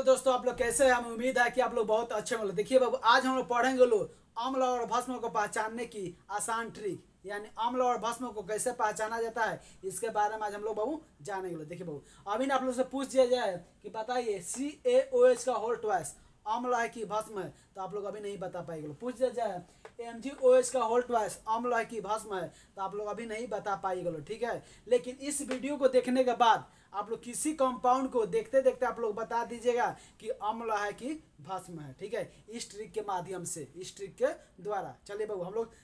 Hello दोस्तों, आप लोग कैसे हैं? हमें उम्मीद है कि आप लोग बहुत अच्छे होंगे। देखिए बाबू, आज हम लोग पढ़ेंगे लोग अम्ल और भस्म को पहचानने की आसान ट्रिक, यानी अम्ल और भस्म को कैसे पहचाना जाता है, इसके बारे में आज हम लोग बाबू जानेंगे। देखिए बाबू, अभी ना आप लोग से पूछ दिया जाए कि बताइए CaOH का होल ट्वाइस अम्ल है कि भस्म है, तो आप लोग अभी नहीं बता पाएंगे। पूछ दिया जाए MgOH का होल ट्वाइस अम्ल है कि भस्म है, तो आप लोग अभी नहीं बता पाएंगे। ठीक है, लेकिन इस वीडियो को देखने के बाद आप लोग किसी कंपाउंड को देखते देखते आप लोग बता दीजिएगा कि अम्ल है कि भस्म है। ठीक है, इस ट्रिक के माध्यम से, इस ट्रिक के द्वारा। चलिए बाबू, हम लोग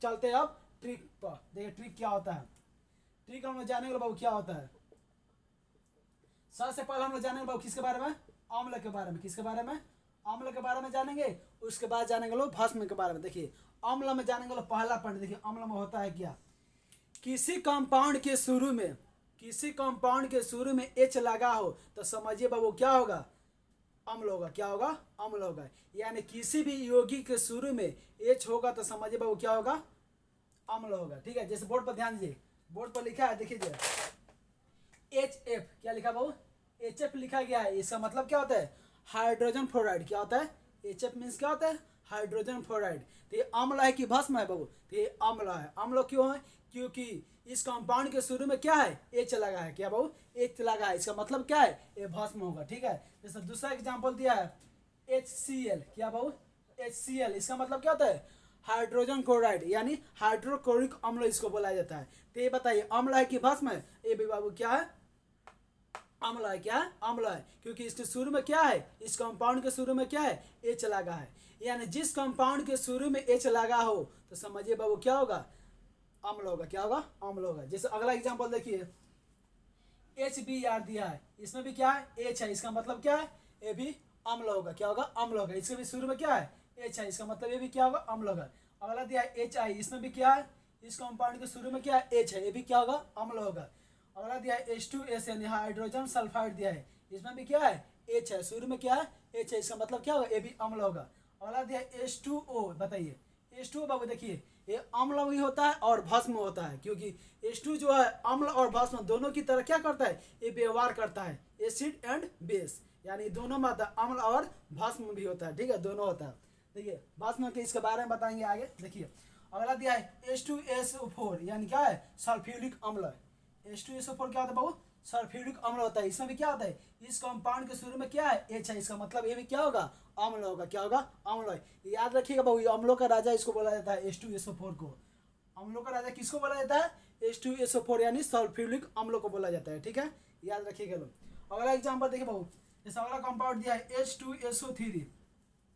चलते हैं अब ट्रिक पर। देखिए ट्रिक क्या होता है। ट्रिक हम लोग जानेंगे बाबू क्या होता है। सबसे पहले हम लोग जानेंगे बाबू किसके बारे में, अम्ल के बारे में। किसके बारे में? अम्ल के बारे में जानेंगे। उसके बाद जानेंगे लोग भस्म के बारे में। देखिए अम्ल में जानेंगे लोग पहला पॉइंट। देखिए अम्ल में होता है क्या, किसी कंपाउंड के शुरू में, किसी कंपाउंड के शुरू में H लगा हो तो समझिए बाबू क्या होगा, अम्ल होगा। क्या होगा? अम्ल होगा। यानी किसी भी यौगिक के शुरू में H होगा तो समझिए बाबू क्या होगा, अम्ल होगा। ठीक है, जैसे बोर्ड पर ध्यान दीजिए, बोर्ड पर लिखा है, देखिए HF, क्या लिखा बाबू? HF लिखा गया है। इसका मतलब क्या होता है? Hydrogen fluoride. क्या होता है? HF मीन्स क्या होता है? Hydrogen fluoride. तो ये अम्ल है कि भस्म है बाबू? तो ये अम्ल है। अम्ल क्यों है? क्योंकि इस कंपाउंड के शुरू में क्या है? H लगा है। क्या बाबू? H लगा है। इसका मतलब क्या है? ये भस्म होगा। ठीक है, जैसे दूसरा एग्जाम्पल दिया है HCl। क्या बाबू? HCl, इसका मतलब क्या होता है? हाइड्रोजन क्लोराइड, यानी हाइड्रोक्लोरिक अम्ल इसको बोला जाता है। तो ये बताइए अम्ल है कि भस्म है? ये भी बाबू क्या है? अम्ल है। क्या है? अम्ल है, क्योंकि इसके शुरू में क्या है? इस कंपाउंड के शुरू में क्या है? H लगा है। यानी जिस कंपाउंड के शुरू में H लगा हो तो समझिए बाबू क्या होगा, अम्ल होगा। क्या होगा? अम्ल होगा। जैसे अगला एग्जांपल देखिए, HBr दिया है, इसमें भी क्या है? H है। इसका मतलब क्या है? ये भी अम्ल होगा। क्या होगा? अम्ल होगा। इसके भी शुरू में क्या है? H है। इसका मतलब ये भी क्या होगा? अम्ल होगा। अगला दिया है HI, इसमें भी क्या है? इस कंपाउंड के शुरू में क्या है? H है। ये भी क्या होगा? अम्ल होगा। अगला दिया है H2S, यानी हाइड्रोजन सल्फाइड दिया है, इसमें भी क्या है? H है। शुरू में क्या है? H है। इसका मतलब क्या होगा? ये भी अम्ल होगा। अगला दिया है H2O, बताइए H2O बाबू, देखिए ये अम्ल भी होता है और भस्म होता है, क्योंकि H2 जो है अम्ल और भस्म दोनों की तरह क्या करता है? ये व्यवहार करता है, एसिड एंड बेस, यानी दोनों में अम्ल और भस्म भी होता है। ठीक है, दोनों होता है। देखिए भस्म के इसके बारे में बताएंगे आगे। देखिए अगला दिया है H2SO4, यानी क्या है? सल्फ्यूरिक अम्ल। H2SO4 क्या होता है बाबू? सल्फ्यूरिक अम्ल होता है। इसमें भी क्या होता है? इस कंपाउंड के शुरू में क्या है? H है। इसका मतलब ये भी क्या होगा? अम्ल होगा। क्या होगा? अम्ल है। याद रखिएगा बाबू, ये अम्लों का राजा इसको बोला जाता है, H2SO4 को। अम्लों का राजा किसको बोला जाता है? H2SO4, यानी सल्फ्यूरिक अम्लों को बोला जाता है। ठीक है, याद रखिएगा लोग। अगला एग्जाम्पल देखिए बाबू, जैसे अगला कंपाउंड दिया है H2SO3,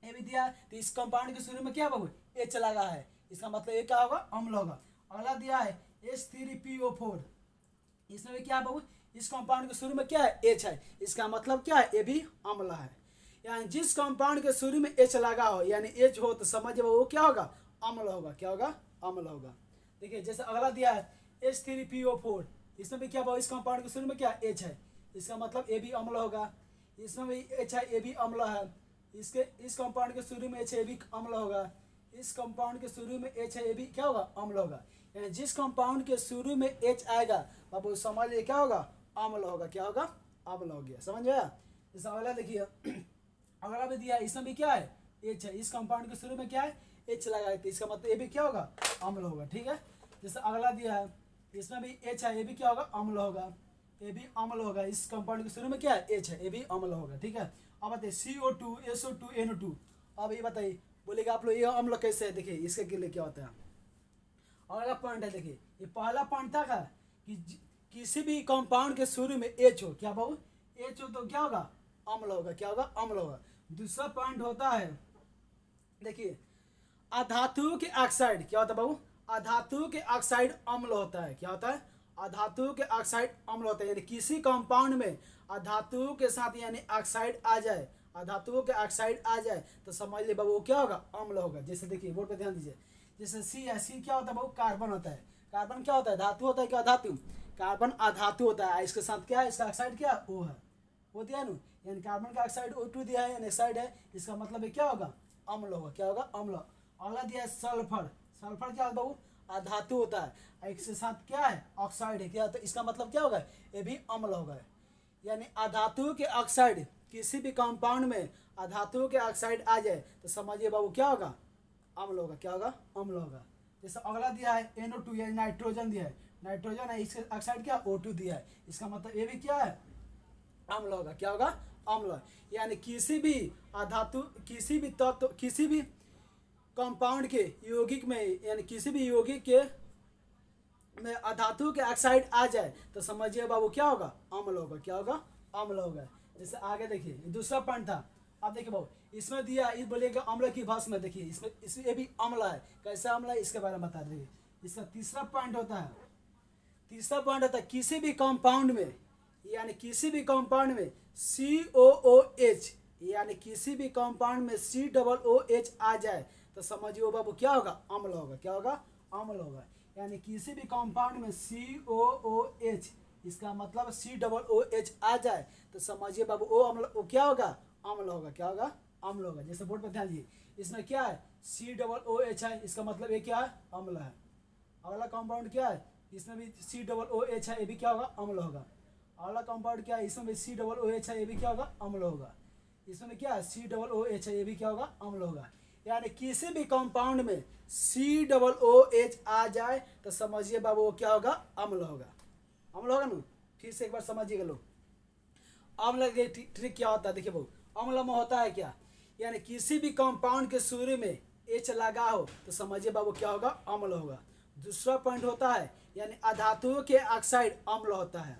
ये भी दिया है। तो इस कंपाउंड के शुरू में क्या बाबू? H लगा है। इसका मतलब ये क्या होगा? अम्ल होगा। अगला दिया है H3PO4, इसमें भी क्या है बाबू? इस कंपाउंड के शुरू में क्या है? H है। इसका मतलब क्या है? ये भी अम्ल है। यानी जिस कंपाउंड के शुरू में H लगा हो, यानी H हो, तो समझिए वो क्या होगा? अम्ल होगा। क्या होगा? अम्ल होगा। देखिए जैसे अगला दिया है H3PO4, इसमें भी क्या बाबू? इस कंपाउंड के शुरू में क्या H है। इसका मतलब ये भी अम्ल होगा। इसमें भी H है, ये भी अम्ल है। इसके इस कंपाउंड के शुरू में H है, ये भी अम्ल होगा। इस कंपाउंड के शुरू में H है, ये भी क्या होगा? अम्ल होगा। यानी जिस कंपाउंड के शुरू में H आएगा बाबू, समझ लीजिए क्या होगा? अम्ल होगा। क्या होगा? अम्ल हो गया। समझ गया? जैसे अगला देखिए, अगला भी दिया है, इसमें भी क्या है? H है। इस कंपाउंड के शुरू में क्या है? H लगा है, तो इसका मतलब ये भी क्या होगा? अम्ल होगा। ठीक है, जैसे अगला दिया है, इसमें भी H है, ये भी क्या होगा? अम्ल होगा। ये भी अम्ल होगा। इस कंपाउंड के शुरू में क्या है? H है, ये भी अम्ल होगा। ठीक है, अब बताइए CO2, SO2, NO2। अब ये बताइए, बोलेगा आप लोग ये अम्ल कैसे है? देखिए इसके लिए क्या होता है। अगला पॉइंट है, देखिए ये पहला पॉइंट था कि किसी भी कंपाउंड के शुरू में H हो, क्या बाबू? H हो तो क्या होगा? अम्ल होगा। क्या होगा? अम्ल होगा। दूसरा पॉइंट होता है, देखिए अधातु के ऑक्साइड, क्या होता है बाबू? अधातु के ऑक्साइड अम्ल होता है। क्या होता है? अधातु के ऑक्साइड अम्ल होता है। यानी किसी कंपाउंड में अधातु के साथ यानी ऑक्साइड आ जाए, अधातुओं के ऑक्साइड आ जाए, तो समझ लीजिए बाबू क्या होगा? अम्ल होगा। जैसे देखिए बोर्ड पे ध्यान दीजिए, जैसे C है, C क्या होता है बाबू? कार्बन होता है। कार्बन क्या होता है? धातु होता है। क्या धातु? कार्बन अधातु होता है। इसके साथ क्या है? इसका ऑक्साइड क्या है? O है। वो दिया ना, यानी कार्बन का ऑक्साइड O2 दिया है, यानी ऑक्साइड है। इसका मतलब ये क्या होगा? अम्ल होगा। क्या होगा? अम्ल। अगला दिया है सल्फर। सल्फर क्या है बाबू? अधातु होता है। इसके साथ क्या है? ऑक्साइड है। क्या? तो इसका मतलब क्या होगा? ये भी अम्ल होगा। यानी अधातु के ऑक्साइड किसी भी कंपाउंड में अधातुओं के ऑक्साइड आ जाए तो समझिए बाबू क्या होगा, अम्ल होगा। क्या होगा, अम्ल होगा। जैसे अगला दिया है NO2 या नाइट्रोजन दिया है, नाइट्रोजन है, इसके ऑक्साइड क्या O2 दिया है, इसका मतलब ये भी क्या है, अम्ल होगा। क्या होगा, अम्ल। यानी किसी भी अधातु, किसी भी तत्व, किसी भी कंपाउंड के यौगिक में, यानी किसी भी यौगिक के में अधातु के ऑक्साइड आ जाए तो समझिए बाबू क्या होगा, अम्ल होगा। क्या होगा, अम्ल होगा। जैसे आगे देखिए दूसरा पॉइंट था, अब देखिए बाबू इसमें दिया, इस बोलिएगा अम्ल की भस्म, देखिए इसमें ये भी अम्ल है। कैसे अम्ल है इसके बारे में बता देंगे। इसका तीसरा पॉइंट होता है किसी भी कंपाउंड में, यानी किसी भी कंपाउंड में COOH, यानी किसी भी कंपाउंड में COOH आ जाए तो समझिए बाबू क्या होगा, अम्ल होगा। क्या होगा, अम्ल होगा। यानी किसी भी कंपाउंड में COOH, इसका मतलब COOH आ जाए तो समझिए बाबू वो अम्ल, वो क्या होगा, अम्ल होगा। क्या होगा, अम्ल होगा। जैसे बोर्ड पर ध्यान दीजिए, इसमें क्या है, COOH है, इसका मतलब ये क्या है, अम्ल है। अगला कंपाउंड क्या है, इसमें भी COOH है, ये भी क्या होगा, अम्ल होगा। अगला कंपाउंड क्या है, इसमें भी COOH है, ये भी क्या होगा, अम्ल होगा। इसमें क्या है, COOH है, ये भी क्या होगा, अम्ल होगा। यानी किसी भी कंपाउंड में COOH आ जाए तो समझिए बाबू वो क्या होगा, अम्ल होगा। अम्ल होगा ना। फिर से एक बार समझिएगा लोग, अम्ल के ट्रिक क्या होता है। देखिए बाबू, अम्ल में होता है क्या, यानी किसी भी कंपाउंड के शुरू में H लगा हो तो समझिए बाबू क्या होगा, अम्ल होगा। दूसरा पॉइंट होता है, यानी अधातुओं के ऑक्साइड अम्ल होता है।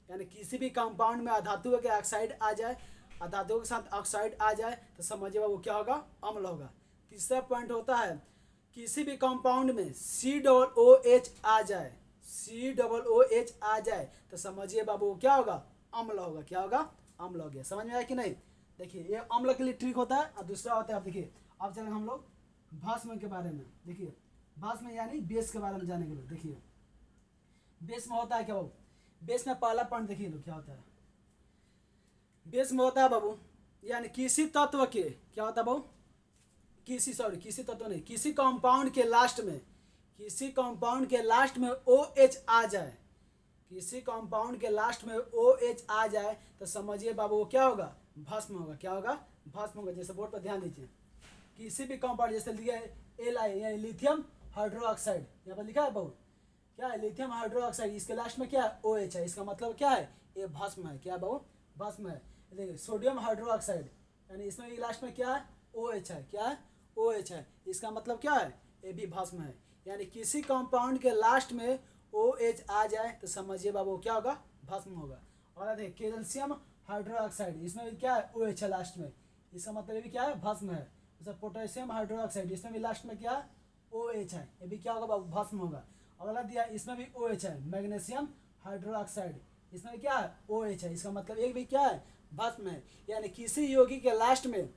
यानी किसी भी कंपाउंड में अधातुओं के ऑक्साइड आ जाए, अधातुओं के साथ ऑक्साइड आ जाए तो समझिए बाबू क्या होगा, अम्ल होगा। तीसरा पॉइंट होता है, किसी भी कंपाउंड में COOH आ जाए, COOH आ जाए तो समझिए बाबू क्या होगा, अम्ल होगा। क्या होगा, अम्ल हो गया। समझ में आया कि नहीं। देखिए ये अम्ल के लिए ट्रिक होता है। और दूसरा होता है, आप देखिए अब चलेंगे हम लोग भस्म के बारे में। देखिए भस्म यानी बेस के बारे में जानेंगे लोग। देखिए बेस में होता है क्या बाबू, बेस में पहला पॉइंट देखिए लोग क्या होता है। बेस में होता है बाबू, यानी किसी तत्व के, क्या होता है बाबू, किसी तत्व नहीं, किसी कंपाउंड के लास्ट में, किसी कंपाउंड के लास्ट में OH आ जाए, किसी कंपाउंड के लास्ट में OH आ जाए तो समझिए बाबू वो क्या होगा, भस्म होगा। क्या होगा, भस्म होगा। जैसे बोर्ड पर ध्यान दीजिए, किसी भी कंपाउंड, जैसे लिखा है Li यानी लिथियम हाइड्रोक्साइड, यहाँ पर लिखा है बाबू क्या है, लिथियम हाइड्रोक्साइड, इसके लास्ट में क्या है, OH है, इसका मतलब क्या है, ये भस्म है। क्या बाबू, भस्म है। देखिए सोडियम हाइड्रोक्साइड, यानी इसमें भी लास्ट में क्या है, OH है। क्या है, OH है, इसका मतलब क्या है, ये भी भस्म है। यानी किसी कंपाउंड के लास्ट में OH आ जाए तो समझिए बाबू क्या होगा, भस्म होगा। और देखिए कैल्शियम हाइड्रोक्साइड, इसमें भी क्या है, OH है लास्ट में, इसका मतलब ये भी क्या है, भस्म है। जैसे पोटेशियम हाइड्रोक्साइड, इसमें भी लास्ट में क्या है, OH है, ये भी क्या होगा बाबू, भस्म होगा। अगला दिया, इसमें भी OH है, मैग्नीशियम हाइड्रोक्साइड, इसमें क्या है, OH है, इसका मतलब एक भी क्या है, भस्म है। यानी किसी यौगिक के लास्ट में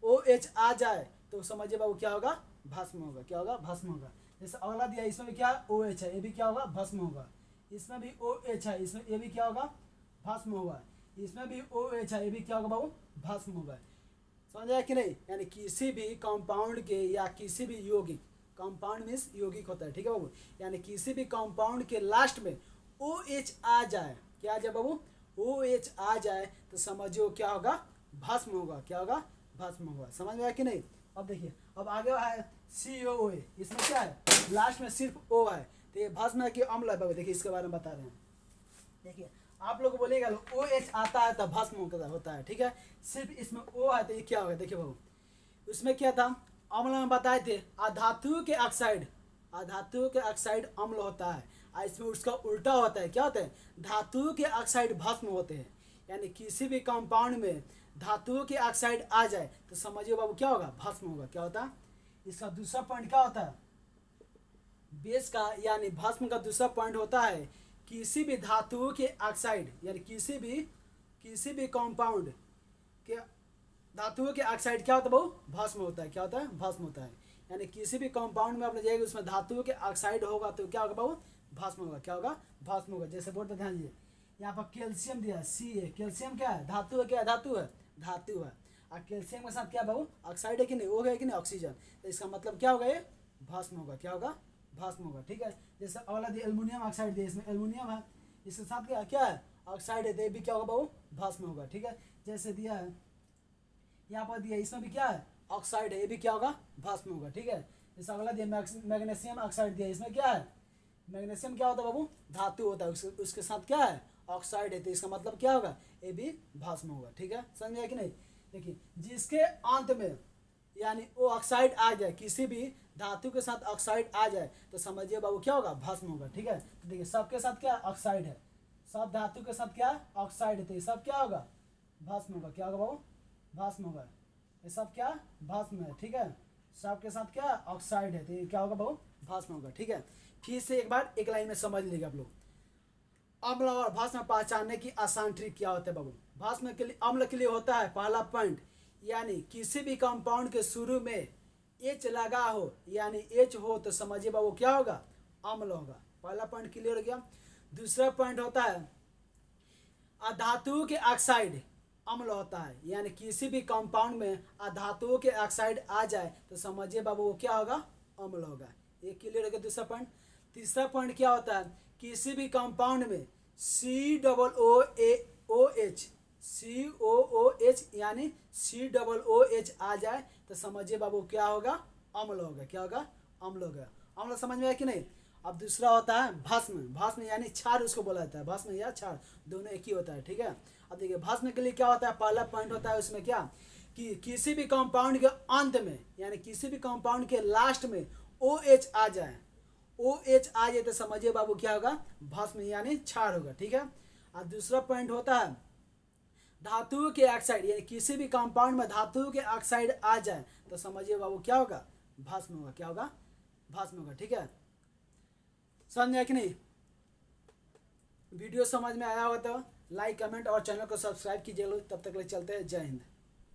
OH आ जाए तो समझिए बाबू क्या होगा, भस्म होगा। क्या होगा, भस्म होगा। जैसे अगला दिया, इसमें भी क्या है, OH है, ये भी क्या होगा, भस्म होगा। इसमें भी OH है, इसमें ये भी क्या होगा, भस्म होगा। इसमें भी OH है, ये भी क्या होगा बाबू, भस्म होगा। समझ आया कि नहीं। यानी किसी भी कंपाउंड के या किसी भी यौगिक, कंपाउंड मीन्स यौगिक होता है, ठीक है बाबू, यानी किसी भी कंपाउंड के लास्ट में OH आ जाए, क्या आ जाए बाबू, OH आ जाए तो समझिए क्या होगा, भस्म होगा। क्या होगा, भस्म होगा। समझ में आया कि नहीं। अब देखिए, अब आगे है COOH, इसमें क्या है, लास्ट में सिर्फ O है, तो ये भस्म है कि अम्ल है बाबू। देखिए इसके बारे में बता रहे हैं। देखिए आप लोग बोलेगा OH आता है तो भस्म होता है, ठीक है, सिर्फ इसमें O है तो ये क्या होगा। देखिए बाबू उसमें क्या था, अम्ल में बताए थे, अधातु के ऑक्साइड, अधातु के ऑक्साइड अम्ल होता है, और इसमें उसका उल्टा होता है, क्या होता है, धातु के ऑक्साइड भस्म होते हैं। यानी किसी भी कंपाउंड में धातुओं के ऑक्साइड आ जाए तो समझिए बाबू क्या होगा, भस्म होगा। क्या होता है, इसका दूसरा पॉइंट क्या होता है, बेस का यानी भस्म का दूसरा पॉइंट होता है, किसी भी धातुओं के ऑक्साइड, यानी किसी भी कंपाउंड के धातुओं के ऑक्साइड क्या होता है बाबू, भस्म होता है। क्या होता है, भस्म होता है। यानी किसी भी कंपाउंड में आप जाएगा उसमें धातुओं के ऑक्साइड होगा तो क्या होगा बाबू, भस्म होगा। क्या होगा, भस्म होगा। जैसे बोर्ड पर ध्यान दीजिए, यहाँ पर कैल्शियम दिया है, Ca, कैल्शियम क्या है, धातु है। क्या है, धातु है, धातु है। और कैल्शियम के साथ क्या बाबू, ऑक्साइड है कि नहीं, वो है कि नहीं, ऑक्सीजन, तो इसका मतलब क्या होगा, ये भस्म होगा। क्या होगा, भस्म होगा, ठीक है। जैसे अगला दिया एल्युमिनियम ऑक्साइड दिया, इसमें एल्युमिनियम है, इसके साथ क्या क्या है, ऑक्साइड है, तो ये भी क्या होगा बाबू, भस्म होगा, ठीक है। जैसे दिया है यहाँ पर दिया है, इसमें भी क्या है ऑक्साइड है, ये भी क्या होगा भस्म होगा। ठीक है, जैसे अगला दिया मैग्नीशियम ऑक्साइड दिया, इसमें क्या है मैग्नीशियम क्या होता है बाबू धातु होता है, उसके साथ क्या है ऑक्साइड है, तो इसका मतलब क्या होगा ये भी भस्म होगा। ठीक है, समझ में आया कि नहीं। देखिए जिसके अंत में यानी वो ऑक्साइड आ जाए, किसी भी धातु के साथ ऑक्साइड आ जाए तो समझिए बाबू क्या होगा भस्म होगा। ठीक है, तो देखिए सबके साथ क्या ऑक्साइड है, सब धातु के साथ क्या ऑक्साइड है, तो ये सब क्या होगा भस्म होगा। क्या होगा बाबू भस्म होगा, ये सब क्या भस्म है। ठीक है, सबके साथ क्या ऑक्साइड है, तो ये क्या होगा बाबू भस्म होगा। ठीक है, फिर से एक बार एक लाइन में समझ लीजिएगा आप लोग। अम्ल और भस्म पहचानने की आसान ट्रिक क्या होता है बाबू। भस्म के लिए अम्ल के लिए होता है पहला पॉइंट, यानी किसी भी कंपाउंड के शुरू में एच लगा हो, यानी एच हो तो समझिए बाबू क्या होगा अम्ल होगा। पहला पॉइंट क्लियर हो गया। दूसरा पॉइंट होता है अधातुओं के ऑक्साइड अम्ल होता है, यानी किसी भी कंपाउंड में अधातुओं के ऑक्साइड आ जाए तो समझिए बाबू वो क्या होगा अम्ल होगा। ये क्लियर हो गया दूसरा पॉइंट। तीसरा पॉइंट क्या होता है किसी भी कंपाउंड में COOH यानी COOH आ जाए तो समझिए बाबू क्या होगा अम्ल होगा। क्या होगा अम्ल होगा। अम्ल समझ में आया कि नहीं। अब दूसरा होता है भस्म, भस्म यानी क्षार उसको बोला जाता है, भस्म या क्षार दोनों एक ही होता है। ठीक है, अब देखिए भस्म के लिए क्या होता है पहला पॉइंट होता है उसमें क्या कि किसी भी कंपाउंड के अंत में यानी किसी भी कंपाउंड के लास्ट में OH आ जाए, OH आ जाए तो समझिए बाबू क्या होगा भस्म यानी क्षार होगा। ठीक है, और दूसरा पॉइंट होता है धातुओं के ऑक्साइड, यानी किसी भी कंपाउंड में धातुओं के ऑक्साइड आ जाए तो समझिए बाबू क्या होगा भस्म होगा। क्या होगा भस्म होगा। ठीक है, समझ में आया कि नहीं। वीडियो समझ में आया होगा तो लाइक कमेंट और चैनल को सब्सक्राइब कीजिए। तब तक ले चलते हैं, जय हिंद।